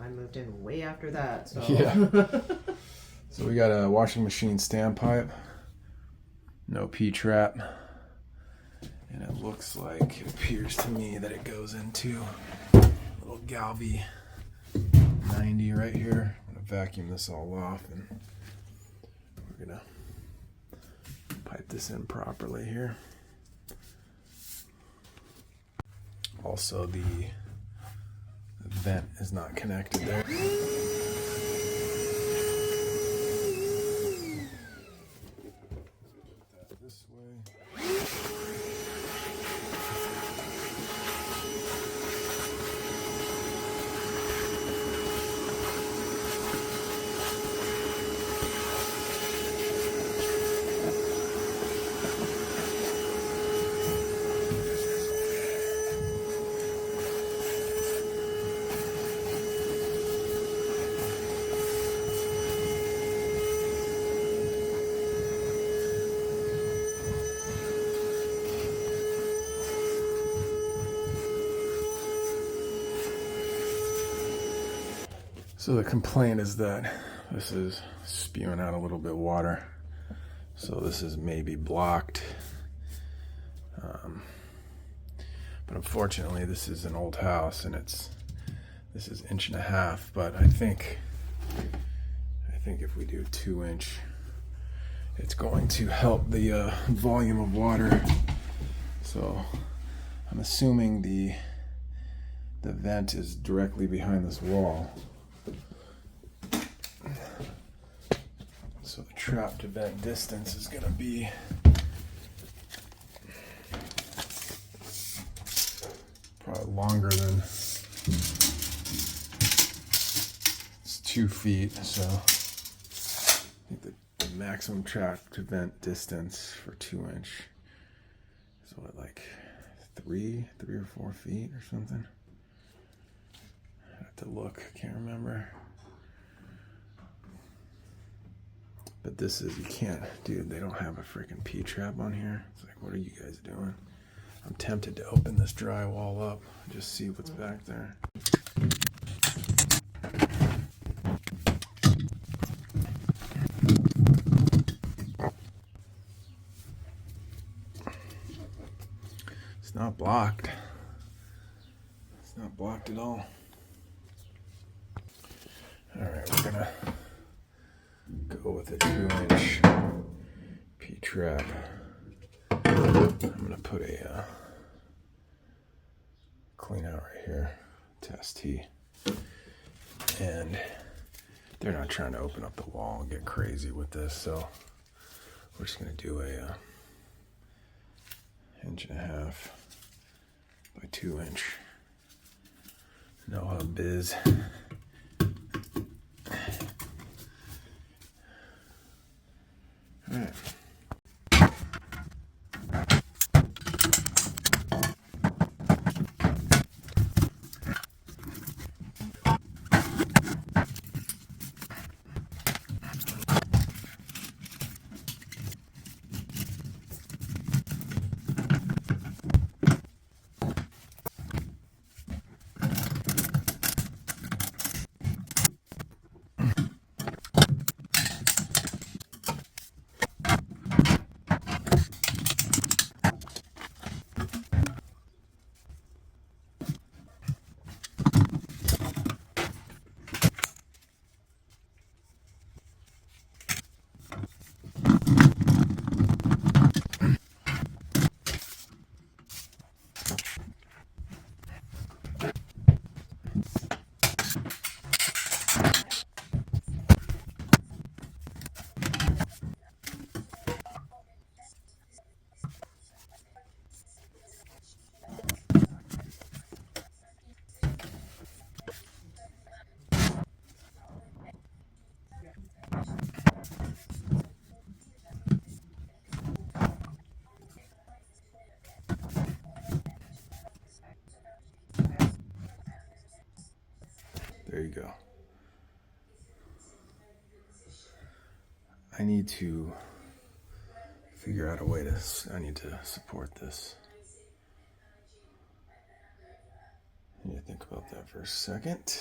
I moved in way after that, so. Yeah. So we got a washing machine standpipe, no P-trap, and it looks like, it appears to me that it goes into a little Galvi 90 right here. I'm gonna vacuum this all off and we're gonna pipe this in properly here. Also, the vent is not connected there. This way. So the complaint is that this is spewing out a little bit of water. So this is maybe blocked. But unfortunately this is an old house and this is 1.5 inches, but I think if we do 2-inch, it's going to help the volume of water. So I'm assuming the vent is directly behind this wall. So the trap to vent distance is going to be probably longer than, it's 2 feet. So I think the maximum trap to vent distance for 2-inch is what, like 3 or 4 feet or something. I have to look, can't remember. But this is, you can't, dude, they don't have a freaking P-trap on here. It's like, what are you guys doing? I'm tempted to open this drywall up and just see what's back there. It's not blocked. It's not blocked at all. All right, we're gonna go with a 2-inch P-trap. I'm gonna put a clean out right here, test T. And they're not trying to open up the wall and get crazy with this, so we're just gonna do a 1.5 by 2-inch. No hub biz. All right. There you go. I need to figure out a way to, I need to support this. I need to think about that for a second.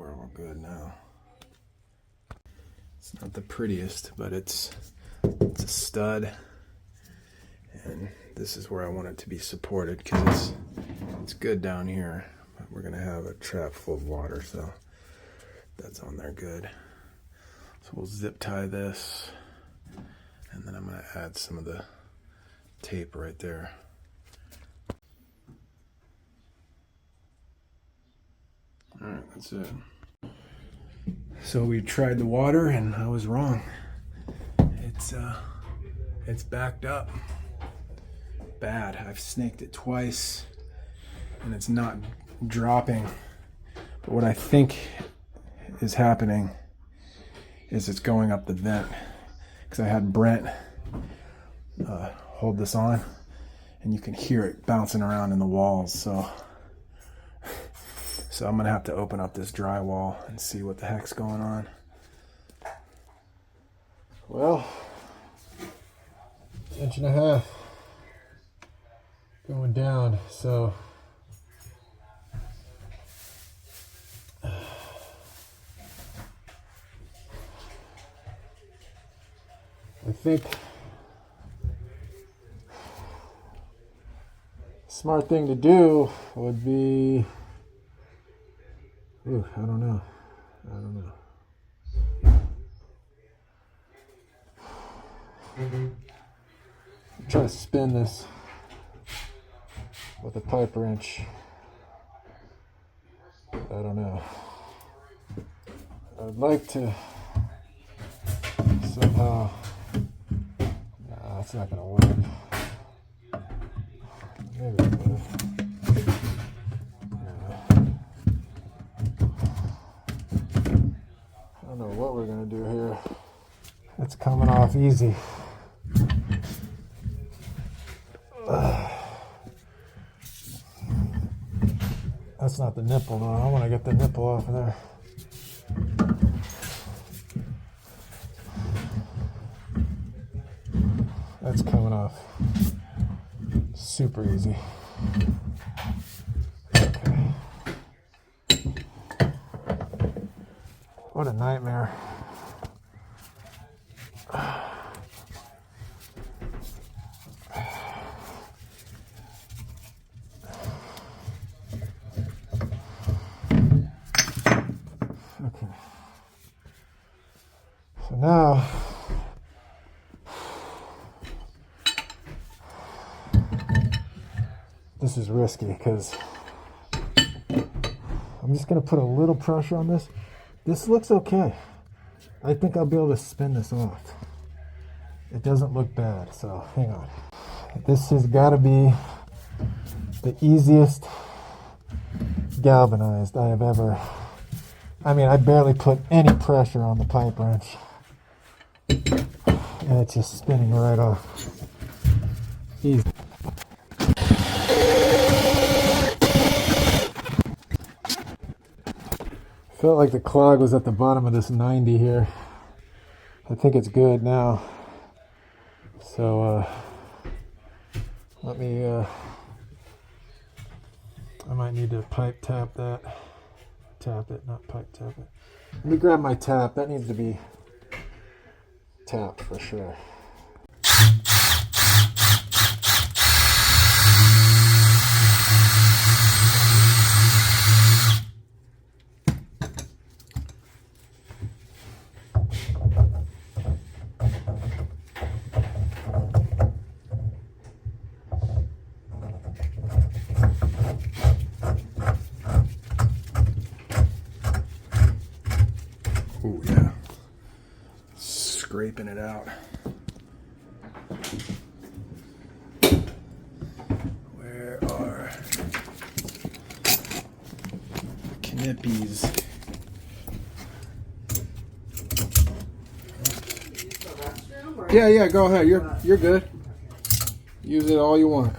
we're all good now. It's not the prettiest, but it's a stud. And this is where I want it to be supported because it's good down here. But we're gonna have a trap full of water, so that's on there good. So we'll zip tie this, and then I'm gonna add some of the tape right there. All right, that's it. So we tried the water and I was wrong. It's backed up bad. I've snaked it twice and it's not dropping. But what I think is happening is it's going up the vent, because I had Brent hold this on and you can hear it bouncing around in the walls. So I'm gonna have to open up this drywall and see what the heck's going on. Well, 1.5 inches going down, so I think smart thing to do would be, ooh, I don't know. Try to spin this with a pipe wrench. I don't know. I'd like to somehow. Nah, that's not gonna work. Maybe it would. I don't know what we're gonna do here. It's coming off easy. That's not the nipple though. I want to get the nipple off of there. That's coming off super easy. Okay. What a nightmare. Okay. So now this is risky because I'm just going to put a little pressure on this. This looks okay. I think I'll be able to spin this off. It doesn't look bad, so hang on. This has got to be the easiest galvanized I have ever. I mean, I barely put any pressure on the pipe wrench. And it's just spinning right off. Easy. Felt like the clog was at the bottom of this 90 here. I think it's good now. So let me I might need to pipe tap that. Tap it, not pipe tap it. Let me grab my tap. That needs to be tapped for sure. Oh yeah, scraping it out. Where are the knippies? Yeah, go ahead. You're good. Use it all you want.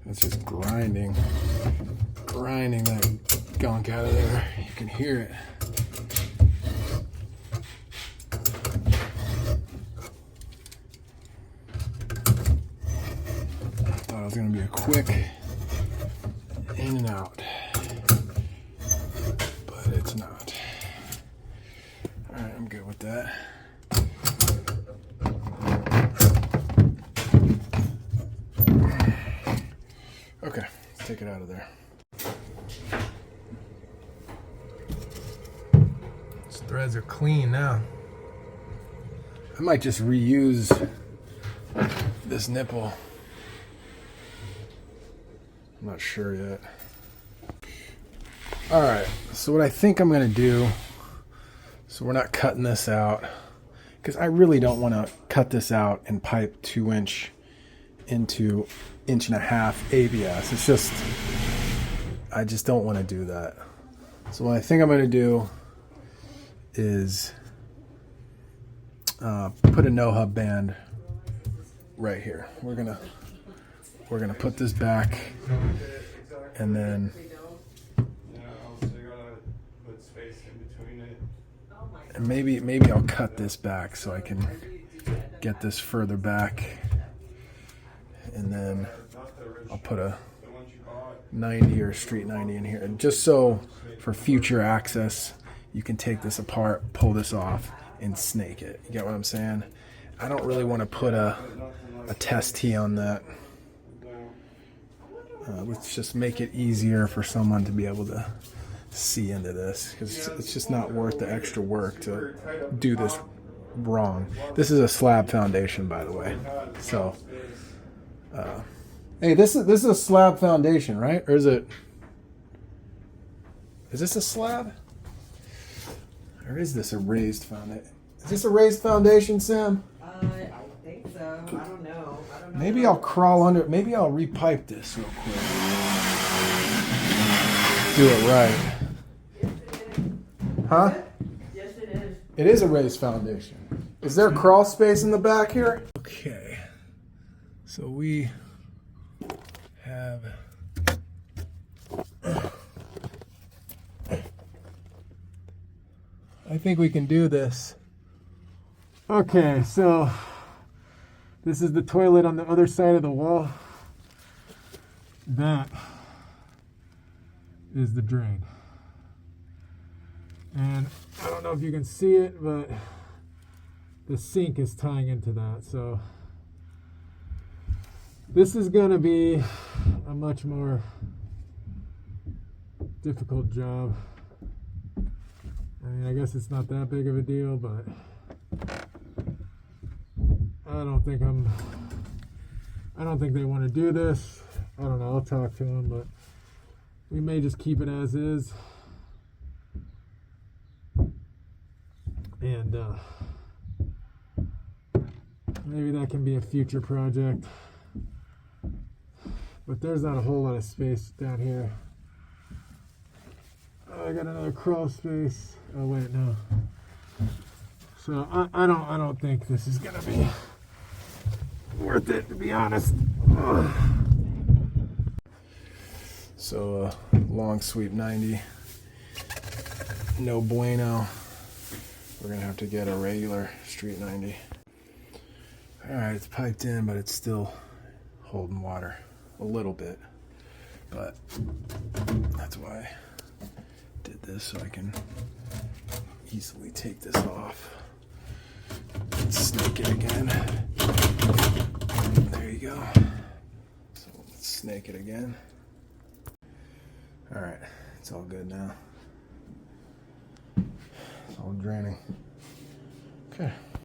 It's just grinding that gunk out of there. You can hear it. it's gonna be a quick in and out, but it's not. All right, I'm good with that. Okay, let's take it out of there. These threads are clean now. I might just reuse this nipple. I'm not sure yet. All right, so what I think I'm gonna do, so we're not cutting this out, because I really don't want to cut this out and pipe 2-inch into 1.5 ABS. It's just, I just don't want to do that. So what I think I'm going to do is put a no hub band right here. We're gonna put this back, and then and maybe I'll cut this back so I can get this further back. And then I'll put a 90 or street 90 in here. And just so for future access, you can take this apart, pull this off, and snake it. You get what I'm saying? I don't really want to put a test tee on that. Let's just make it easier for someone to be able to see into this, because it's just not worth the extra work to do this wrong. This is a slab foundation, by the way. So hey, this is a slab foundation, right? Or is this a slab? Or is this a raised foundation? Is this a raised foundation, Sam? I think so. I don't know. Maybe I'll crawl under. Maybe I'll repipe this real quick. Do it right. Huh? Yes, it is. It is a raised foundation. Is there a crawl space in the back here? Okay. So we have I think we can do this. Okay, so this is the toilet on the other side of the wall. That is the drain. And I don't know if you can see it, but the sink is tying into that. So this is going to be a much more difficult job. I mean, I guess it's not that big of a deal, but I don't think they want to do this. I don't know, I'll talk to them, but we may just keep it as is. And maybe that can be a future project. But there's not a whole lot of space down here. Oh, I got another crawl space. Oh wait, no. So I don't think this is gonna be worth it, to be honest. Ugh. So long sweep 90. No bueno. We're gonna have to get a regular street 90. Alright, it's piped in, but it's still holding water a little bit. But that's why I did this, so I can easily take this off and snake it again. There you go. So let's snake it again. Alright, it's all good now. It's all draining. Okay.